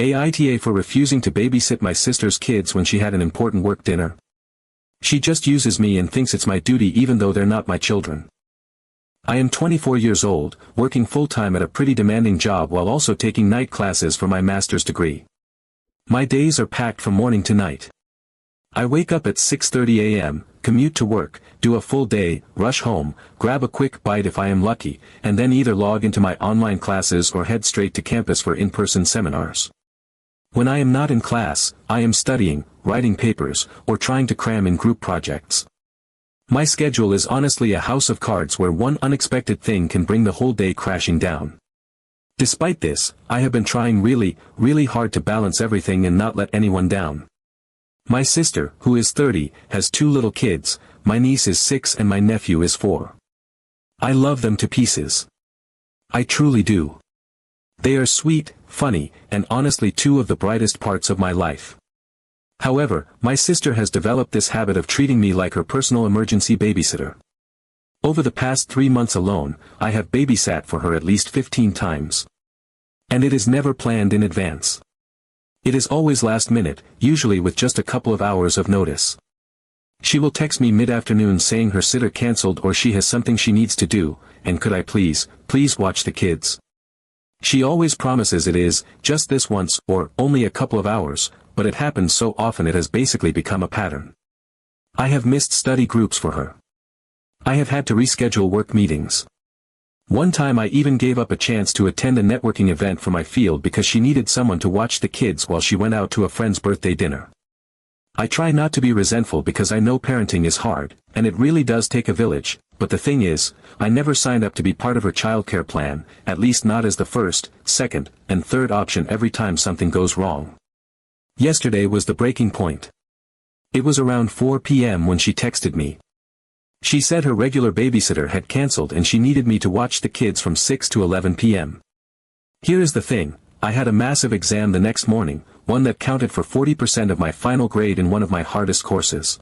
AITA for refusing to babysit my sister's kids when she had an important work dinner. She just uses me and thinks it's my duty even though they're not my children. I am 24 years old, working full-time at a pretty demanding job while also taking night classes for my master's degree. My days are packed from morning to night. I wake up at 6:30 a.m., commute to work, do a full day, rush home, grab a quick bite if I am lucky, and then either log into my online classes or head straight to campus for in-person seminars. When I am not in class, I am studying, writing papers, or trying to cram in group projects. My schedule is honestly a house of cards where one unexpected thing can bring the whole day crashing down. Despite this, I have been trying really hard to balance everything and not let anyone down. My sister, who is 30, has 2 little kids, my niece is 6 and my nephew is 4. I love them to pieces. I truly do. They are sweet, funny, and honestly 2 of the brightest parts of my life. However, my sister has developed this habit of treating me like her personal emergency babysitter. Over the past 3 months alone, I have babysat for her at least 15 times. And it is never planned in advance. It is always last minute, usually with just a couple of hours of notice. She will text me mid-afternoon saying her sitter cancelled or she has something she needs to do, and could I please watch the kids. She always promises it is, just this once, or only a couple of hours, but it happens so often it has basically become a pattern. I have missed study groups for her. I have had to reschedule work meetings. One time I even gave up a chance to attend a networking event for my field because she needed someone to watch the kids while she went out to a friend's birthday dinner. I try not to be resentful because I know parenting is hard, and it really does take a village, but the thing is, I never signed up to be part of her childcare plan, at least not as the first, second, and third option every time something goes wrong. Yesterday was the breaking point. It was around 4 p.m. when she texted me. She said her regular babysitter had cancelled and she needed me to watch the kids from 6 to 11 p.m. Here is the thing, I had a massive exam the next morning, one that counted for 40% of my final grade in one of my hardest courses.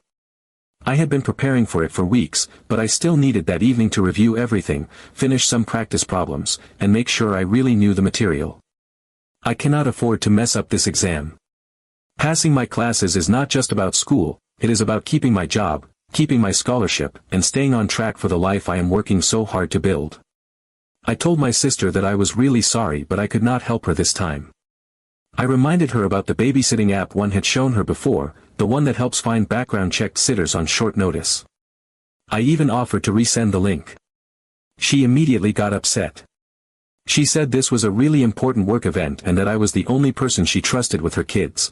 I had been preparing for it for weeks, but I still needed that evening to review everything, finish some practice problems, and make sure I really knew the material. I cannot afford to mess up this exam. Passing my classes is not just about school, it is about keeping my job, keeping my scholarship, and staying on track for the life I am working so hard to build. I told my sister that I was really sorry but I could not help her this time. I reminded her about the babysitting app one had shown her before, the one that helps find background-checked sitters on short notice. I even offered to resend the link. She immediately got upset. She said this was a really important work event and that I was the only person she trusted with her kids.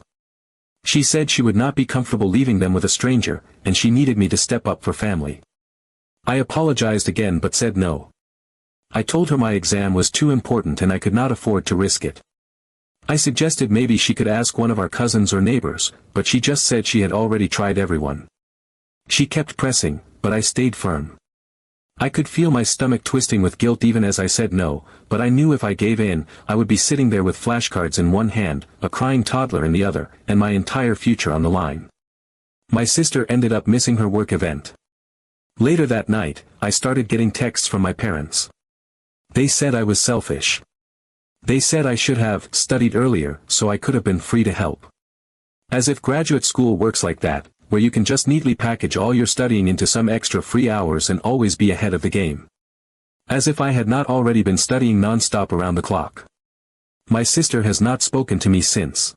She said she would not be comfortable leaving them with a stranger, and she needed me to step up for family. I apologized again but said no. I told her my exam was too important and I could not afford to risk it. I suggested maybe she could ask one of our cousins or neighbors, but she just said she had already tried everyone. She kept pressing, but I stayed firm. I could feel my stomach twisting with guilt even as I said no, but I knew if I gave in, I would be sitting there with flashcards in one hand, a crying toddler in the other, and my entire future on the line. My sister ended up missing her work event. Later that night, I started getting texts from my parents. They said I was selfish. They said I should have studied earlier so I could have been free to help. As if graduate school works like that, where you can just neatly package all your studying into some extra free hours and always be ahead of the game. As if I had not already been studying non-stop around the clock. My sister has not spoken to me since.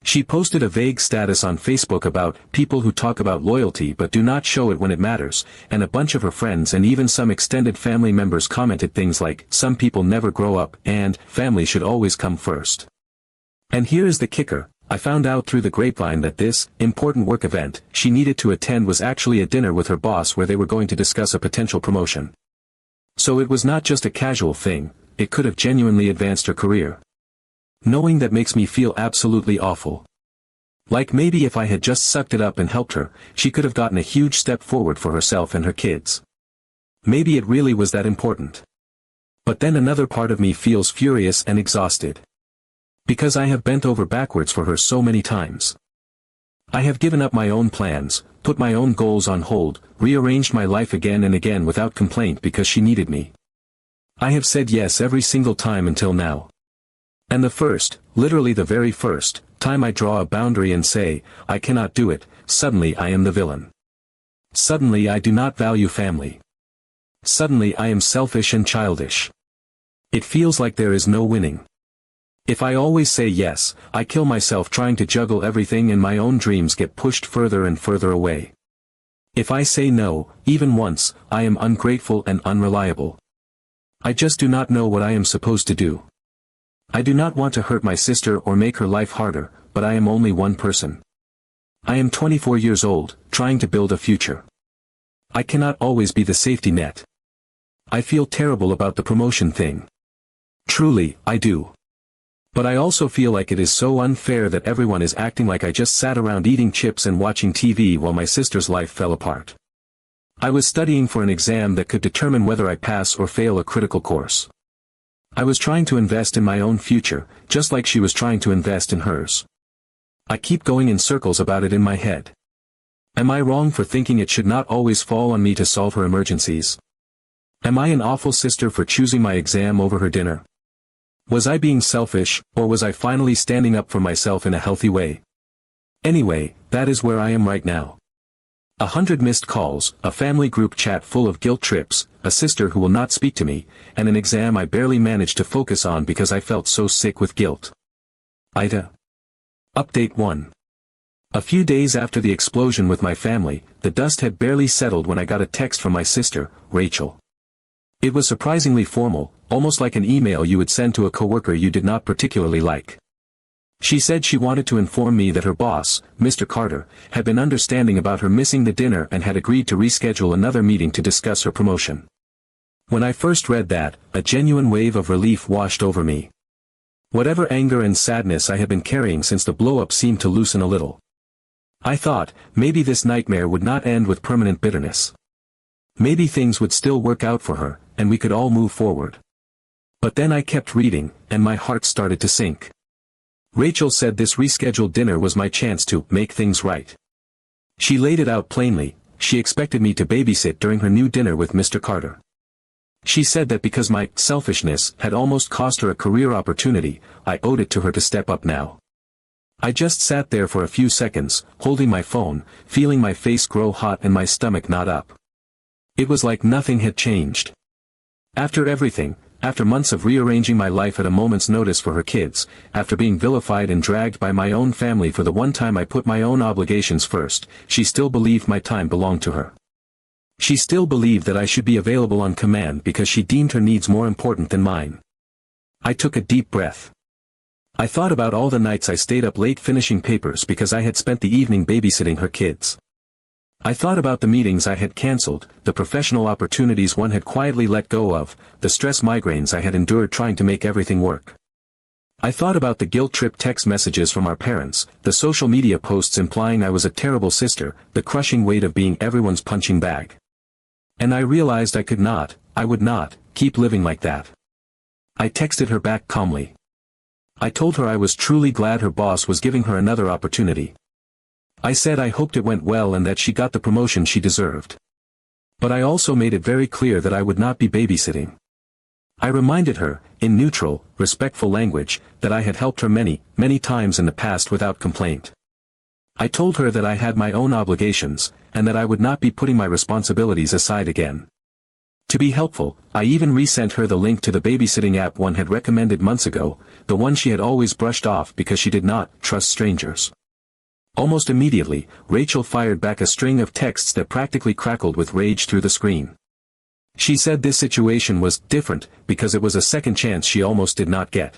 She posted a vague status on Facebook about people who talk about loyalty but do not show it when it matters, and a bunch of her friends and even some extended family members commented things like, "Some people never grow up," and "Family should always come first." And here is the kicker. I found out through the grapevine that this important work event she needed to attend was actually a dinner with her boss where they were going to discuss a potential promotion. So it was not just a casual thing, it could have genuinely advanced her career. Knowing that makes me feel absolutely awful. Like maybe if I had just sucked it up and helped her, she could have gotten a huge step forward for herself and her kids. Maybe it really was that important. But then another part of me feels furious and exhausted. Because I have bent over backwards for her so many times. I have given up my own plans, put my own goals on hold, rearranged my life again and again without complaint because she needed me. I have said yes every single time until now. And the first, literally the very first, time I draw a boundary and say, I cannot do it, suddenly I am the villain. Suddenly I do not value family. Suddenly I am selfish and childish. It feels like there is no winning. If I always say yes, I kill myself trying to juggle everything and my own dreams get pushed further and further away. If I say no, even once, I am ungrateful and unreliable. I just do not know what I am supposed to do. I do not want to hurt my sister or make her life harder, but I am only one person. I am 24 years old, trying to build a future. I cannot always be the safety net. I feel terrible about the promotion thing. Truly, I do. But I also feel like it is so unfair that everyone is acting like I just sat around eating chips and watching TV while my sister's life fell apart. I was studying for an exam that could determine whether I pass or fail a critical course. I was trying to invest in my own future, just like she was trying to invest in hers. I keep going in circles about it in my head. Am I wrong for thinking it should not always fall on me to solve her emergencies? Am I an awful sister for choosing my exam over her dinner? Was I being selfish, or was I finally standing up for myself in a healthy way? Anyway, that is where I am right now. 100 missed calls, a family group chat full of guilt trips, a sister who will not speak to me, and an exam I barely managed to focus on because I felt so sick with guilt. AITA. Update 1. A few days after the explosion with my family, the dust had barely settled when I got a text from my sister, Rachel. It was surprisingly formal, almost like an email you would send to a coworker you did not particularly like. She said she wanted to inform me that her boss, Mr. Carter, had been understanding about her missing the dinner and had agreed to reschedule another meeting to discuss her promotion. When I first read that, a genuine wave of relief washed over me. Whatever anger and sadness I had been carrying since the blow-up seemed to loosen a little. I thought, maybe this nightmare would not end with permanent bitterness. Maybe things would still work out for her, and we could all move forward. But then I kept reading, and my heart started to sink. Rachel said this rescheduled dinner was my chance to make things right. She laid it out plainly. She expected me to babysit during her new dinner with Mr. Carter. She said that because my selfishness had almost cost her a career opportunity, I owed it to her to step up now. I just sat there for a few seconds, holding my phone, feeling my face grow hot and my stomach knot up. It was like nothing had changed. After everything, after months of rearranging my life at a moment's notice for her kids, after being vilified and dragged by my own family for the one time I put my own obligations first, she still believed my time belonged to her. She still believed that I should be available on command because she deemed her needs more important than mine. I took a deep breath. I thought about all the nights I stayed up late finishing papers because I had spent the evening babysitting her kids. I thought about the meetings I had cancelled, the professional opportunities one had quietly let go of, the stress migraines I had endured trying to make everything work. I thought about the guilt-trip text messages from our parents, the social media posts implying I was a terrible sister, the crushing weight of being everyone's punching bag. And I realized I would not, keep living like that. I texted her back calmly. I told her I was truly glad her boss was giving her another opportunity. I said I hoped it went well and that she got the promotion she deserved. But I also made it very clear that I would not be babysitting. I reminded her, in neutral, respectful language, that I had helped her many, many times in the past without complaint. I told her that I had my own obligations, and that I would not be putting my responsibilities aside again. To be helpful, I even resent her the link to the babysitting app one had recommended months ago, the one she had always brushed off because she did not trust strangers. Almost immediately, Rachel fired back a string of texts that practically crackled with rage through the screen. She said this situation was different because it was a second chance she almost did not get.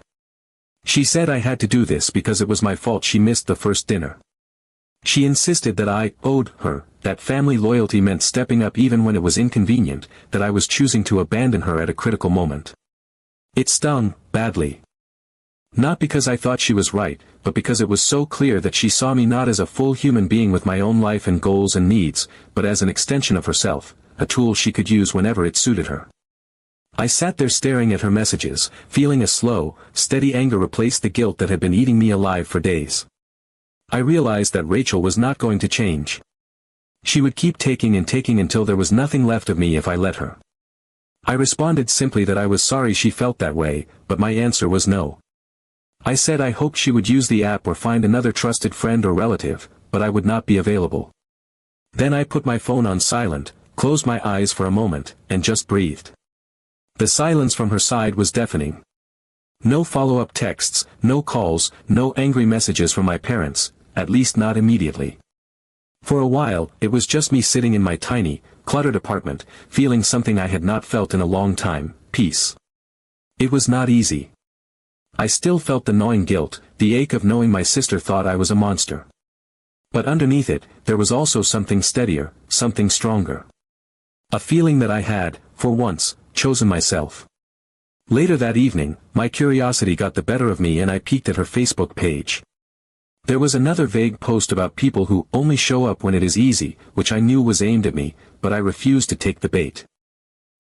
She said I had to do this because it was my fault she missed the first dinner. She insisted that I owed her, that family loyalty meant stepping up even when it was inconvenient, that I was choosing to abandon her at a critical moment. It stung, badly. Not because I thought she was right, but because it was so clear that she saw me not as a full human being with my own life and goals and needs, but as an extension of herself, a tool she could use whenever it suited her. I sat there staring at her messages, feeling a slow, steady anger replace the guilt that had been eating me alive for days. I realized that Rachel was not going to change. She would keep taking and taking until there was nothing left of me if I let her. I responded simply that I was sorry she felt that way, but my answer was no. I said I hoped she would use the app or find another trusted friend or relative, but I would not be available. Then I put my phone on silent, closed my eyes for a moment, and just breathed. The silence from her side was deafening. No follow-up texts, no calls, no angry messages from my parents, at least not immediately. For a while, it was just me sitting in my tiny, cluttered apartment, feeling something I had not felt in a long time, peace. It was not easy. I still felt the gnawing guilt, the ache of knowing my sister thought I was a monster. But underneath it, there was also something steadier, something stronger. A feeling that I had, for once, chosen myself. Later that evening, my curiosity got the better of me and I peeked at her Facebook page. There was another vague post about people who only show up when it is easy, which I knew was aimed at me, but I refused to take the bait.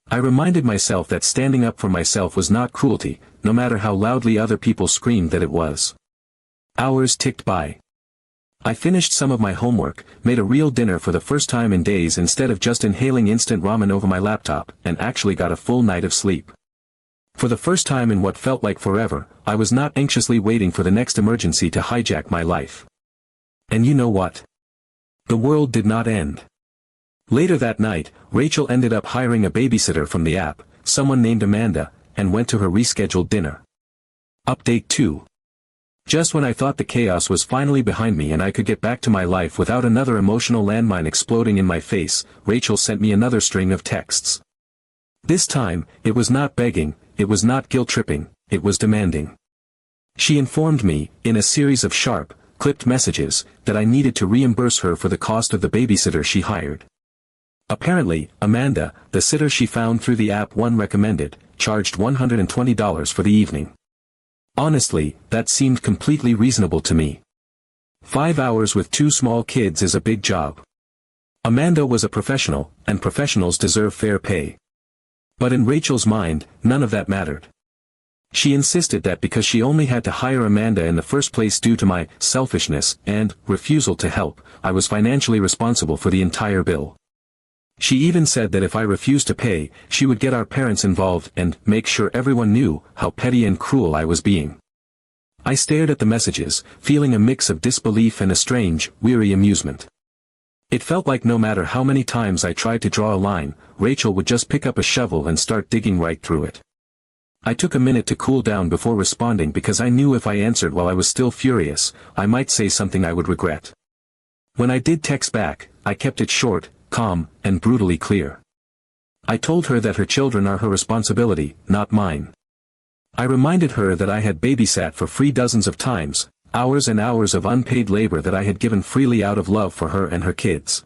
I reminded myself that standing up for myself was not cruelty, no matter how loudly other people screamed that it was. Hours ticked by. I finished some of my homework, made a real dinner for the first time in days instead of just inhaling instant ramen over my laptop, and actually got a full night of sleep. For the first time in what felt like forever, I was not anxiously waiting for the next emergency to hijack my life. And you know what? The world did not end. Later that night, Rachel ended up hiring a babysitter from the app, someone named Amanda, and went to her rescheduled dinner. Update 2. Just when I thought the chaos was finally behind me and I could get back to my life without another emotional landmine exploding in my face, Rachel sent me another string of texts. This time, it was not begging, it was not guilt-tripping, it was demanding. She informed me, in a series of sharp, clipped messages, that I needed to reimburse her for the cost of the babysitter she hired. Apparently, Amanda, the sitter she found through the app one recommended, charged $120 for the evening. Honestly, that seemed completely reasonable to me. 5 hours with 2 small kids is a big job. Amanda was a professional, and professionals deserve fair pay. But in Rachel's mind, none of that mattered. She insisted that because she only had to hire Amanda in the first place due to my selfishness and refusal to help, I was financially responsible for the entire bill. She even said that if I refused to pay, she would get our parents involved and make sure everyone knew how petty and cruel I was being. I stared at the messages, feeling a mix of disbelief and a strange, weary amusement. It felt like no matter how many times I tried to draw a line, Rachel would just pick up a shovel and start digging right through it. I took a minute to cool down before responding because I knew if I answered while I was still furious, I might say something I would regret. When I did text back, I kept it short, calm, and brutally clear. I told her that her children are her responsibility, not mine. I reminded her that I had babysat for free dozens of times, hours and hours of unpaid labor that I had given freely out of love for her and her kids.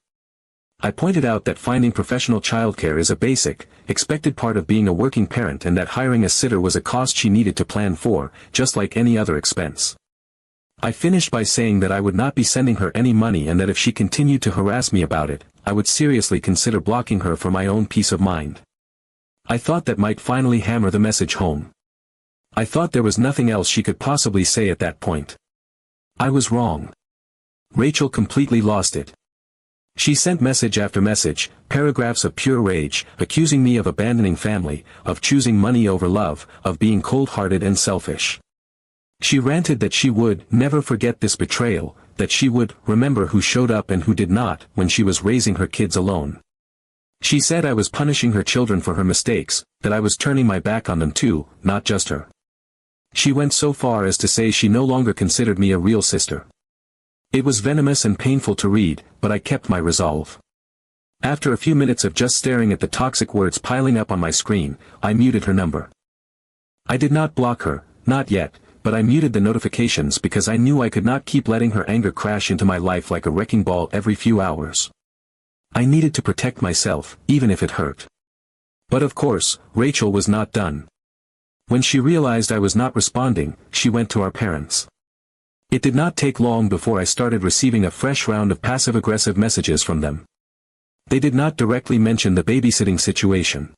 I pointed out that finding professional childcare is a basic, expected part of being a working parent and that hiring a sitter was a cost she needed to plan for, just like any other expense. I finished by saying that I would not be sending her any money and that if she continued to harass me about it, I would seriously consider blocking her for my own peace of mind. I thought that might finally hammer the message home. I thought there was nothing else she could possibly say at that point. I was wrong. Rachel completely lost it. She sent message after message, paragraphs of pure rage, accusing me of abandoning family, of choosing money over love, of being cold-hearted and selfish. She ranted that she would never forget this betrayal, that she would remember who showed up and who did not when she was raising her kids alone. She said I was punishing her children for her mistakes, that I was turning my back on them too, not just her. She went so far as to say she no longer considered me a real sister. It was venomous and painful to read, but I kept my resolve. After a few minutes of just staring at the toxic words piling up on my screen, I muted her number. I did not block her, not yet, but I muted the notifications because I knew I could not keep letting her anger crash into my life like a wrecking ball every few hours. I needed to protect myself, even if it hurt. But of course, Rachel was not done. When she realized I was not responding, she went to our parents. It did not take long before I started receiving a fresh round of passive-aggressive messages from them. They did not directly mention the babysitting situation.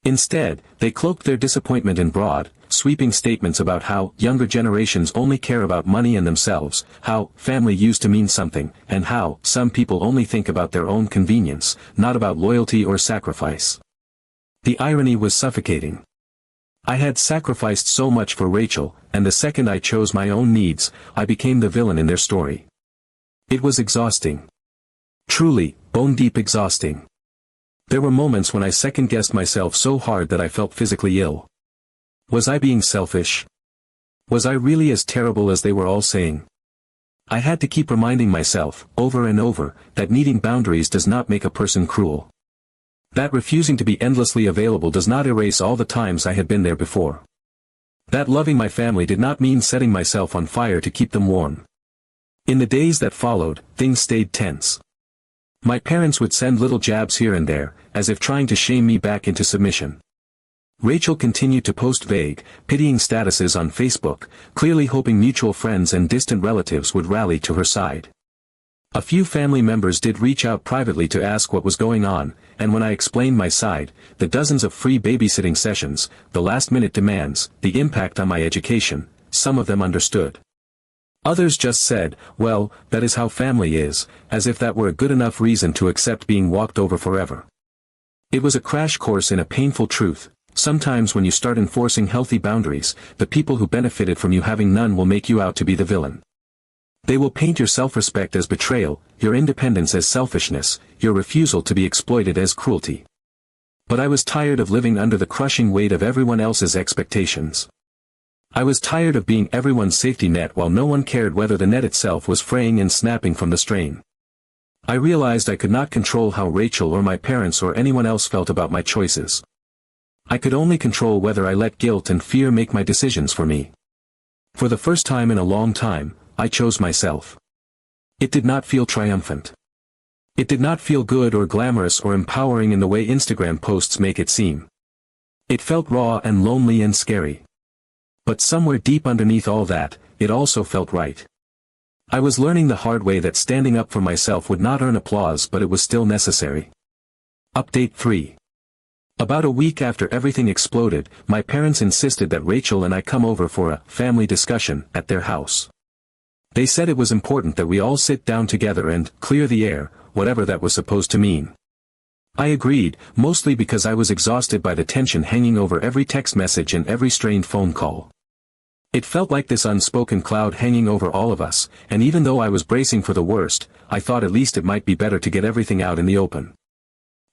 Instead, they cloaked their disappointment in broad, sweeping statements about how younger generations only care about money and themselves, how family used to mean something, and how some people only think about their own convenience, not about loyalty or sacrifice. The irony was suffocating. I had sacrificed so much for Rachel, and the second I chose my own needs, I became the villain in their story. It was exhausting. Truly, bone-deep exhausting. There were moments when I second-guessed myself so hard that I felt physically ill. Was I being selfish? Was I really as terrible as they were all saying? I had to keep reminding myself, over and over, that needing boundaries does not make a person cruel. That refusing to be endlessly available does not erase all the times I had been there before. That loving my family did not mean setting myself on fire to keep them warm. In the days that followed, things stayed tense. My parents would send little jabs here and there, as if trying to shame me back into submission. Rachel continued to post vague, pitying statuses on Facebook, clearly hoping mutual friends and distant relatives would rally to her side. A few family members did reach out privately to ask what was going on, and when I explained my side, the dozens of free babysitting sessions, the last-minute demands, the impact on my education, some of them understood. Others just said, well, that is how family is, as if that were a good enough reason to accept being walked over forever. It was a crash course in a painful truth. Sometimes when you start enforcing healthy boundaries, the people who benefited from you having none will make you out to be the villain. They will paint your self-respect as betrayal, your independence as selfishness, your refusal to be exploited as cruelty. But I was tired of living under the crushing weight of everyone else's expectations. I was tired of being everyone's safety net while no one cared whether the net itself was fraying and snapping from the strain. I realized I could not control how Rachel or my parents or anyone else felt about my choices. I could only control whether I let guilt and fear make my decisions for me. For the first time in a long time, I chose myself. It did not feel triumphant. It did not feel good or glamorous or empowering in the way Instagram posts make it seem. It felt raw and lonely and scary. But somewhere deep underneath all that, it also felt right. I was learning the hard way that standing up for myself would not earn applause, but it was still necessary. Update 3. About a week after everything exploded, my parents insisted that Rachel and I come over for a family discussion at their house. They said it was important that we all sit down together and clear the air, whatever that was supposed to mean. I agreed, mostly because I was exhausted by the tension hanging over every text message and every strained phone call. It felt like this unspoken cloud hanging over all of us, and even though I was bracing for the worst, I thought at least it might be better to get everything out in the open.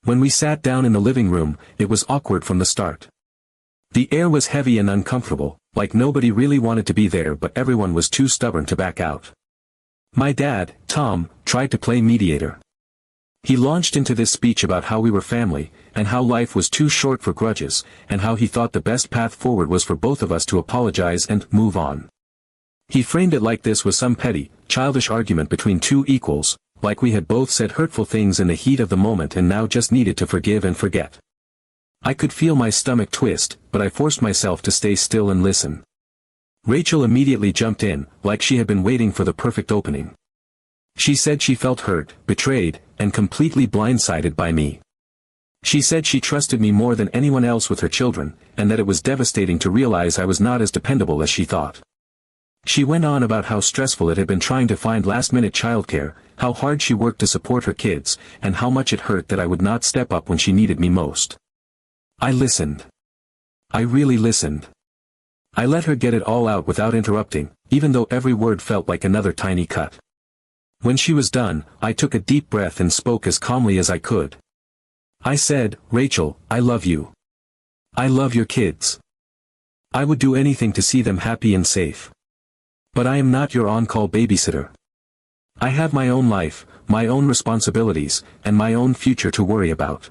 When we sat down in the living room, it was awkward from the start. The air was heavy and uncomfortable, like nobody really wanted to be there, but everyone was too stubborn to back out. My dad, Tom, tried to play mediator. He launched into this speech about how we were family, and how life was too short for grudges, and how he thought the best path forward was for both of us to apologize and move on. He framed it like this was some petty, childish argument between two equals, like we had both said hurtful things in the heat of the moment and now just needed to forgive and forget. I could feel my stomach twist, but I forced myself to stay still and listen. Rachel immediately jumped in, like she had been waiting for the perfect opening. She said she felt hurt, betrayed, and completely blindsided by me. She said she trusted me more than anyone else with her children, and that it was devastating to realize I was not as dependable as she thought. She went on about how stressful it had been trying to find last-minute childcare, how hard she worked to support her kids, and how much it hurt that I would not step up when she needed me most. I listened. I really listened. I let her get it all out without interrupting, even though every word felt like another tiny cut. When she was done, I took a deep breath and spoke as calmly as I could. I said, "Rachel, I love you. I love your kids. I would do anything to see them happy and safe. But I am not your on-call babysitter. I have my own life, my own responsibilities, and my own future to worry about."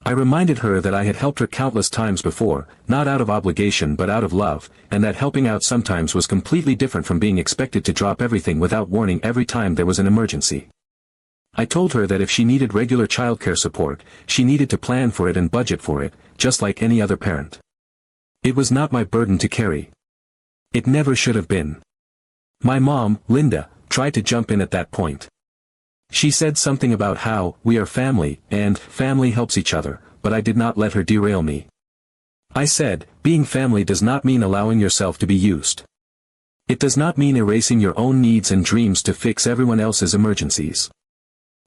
I reminded her that I had helped her countless times before, not out of obligation but out of love, and that helping out sometimes was completely different from being expected to drop everything without warning every time there was an emergency. I told her that if she needed regular childcare support, she needed to plan for it and budget for it, just like any other parent. It was not my burden to carry. It never should have been. My mom, Linda, tried to jump in at that point. She said something about how we are family, and family helps each other, but I did not let her derail me. I said, being family does not mean allowing yourself to be used. It does not mean erasing your own needs and dreams to fix everyone else's emergencies.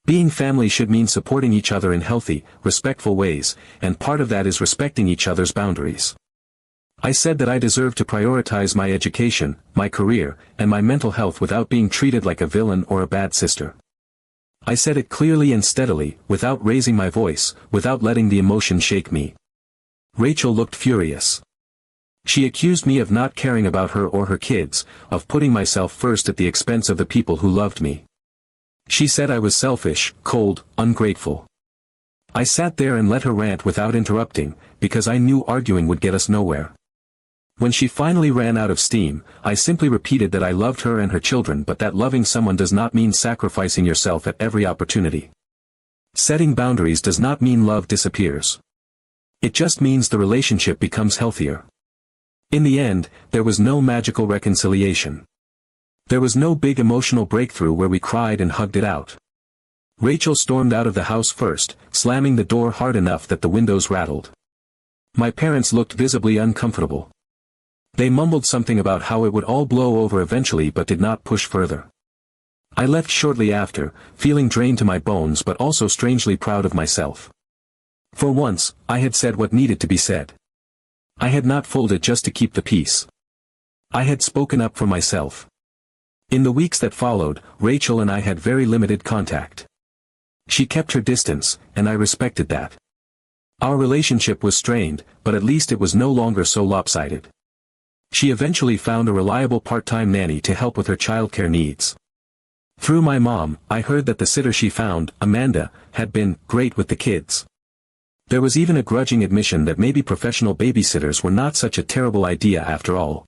Being family should mean supporting each other in healthy, respectful ways, and part of that is respecting each other's boundaries. I said that I deserved to prioritize my education, my career, and my mental health without being treated like a villain or a bad sister. I said it clearly and steadily, without raising my voice, without letting the emotion shake me. Rachel looked furious. She accused me of not caring about her or her kids, of putting myself first at the expense of the people who loved me. She said I was selfish, cold, ungrateful. I sat there and let her rant without interrupting, because I knew arguing would get us nowhere. When she finally ran out of steam, I simply repeated that I loved her and her children, but that loving someone does not mean sacrificing yourself at every opportunity. Setting boundaries does not mean love disappears. It just means the relationship becomes healthier. In the end, there was no magical reconciliation. There was no big emotional breakthrough where we cried and hugged it out. Rachel stormed out of the house first, slamming the door hard enough that the windows rattled. My parents looked visibly uncomfortable. They mumbled something about how it would all blow over eventually but did not push further. I left shortly after, feeling drained to my bones but also strangely proud of myself. For once, I had said what needed to be said. I had not folded just to keep the peace. I had spoken up for myself. In the weeks that followed, Rachel and I had very limited contact. She kept her distance, and I respected that. Our relationship was strained, but at least it was no longer so lopsided. She eventually found a reliable part-time nanny to help with her childcare needs. Through my mom, I heard that the sitter she found, Amanda, had been great with the kids. There was even a grudging admission that maybe professional babysitters were not such a terrible idea after all.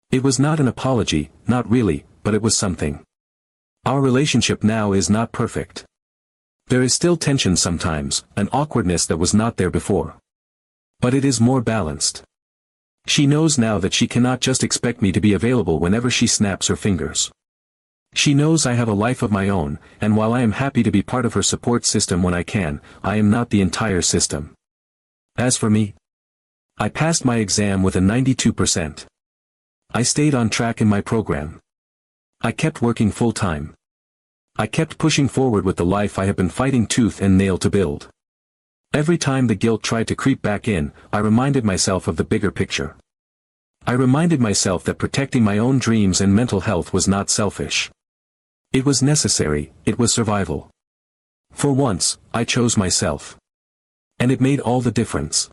It was not an apology, not really, but it was something. Our relationship now is not perfect. There is still tension sometimes, an awkwardness that was not there before. But it is more balanced. She knows now that she cannot just expect me to be available whenever she snaps her fingers. She knows I have a life of my own, and while I am happy to be part of her support system when I can, I am not the entire system. As for me, I passed my exam with a 92%. I stayed on track in my program. I kept working full-time. I kept pushing forward with the life I have been fighting tooth and nail to build. Every time the guilt tried to creep back in, I reminded myself of the bigger picture. I reminded myself that protecting my own dreams and mental health was not selfish. It was necessary, it was survival. For once, I chose myself. And it made all the difference.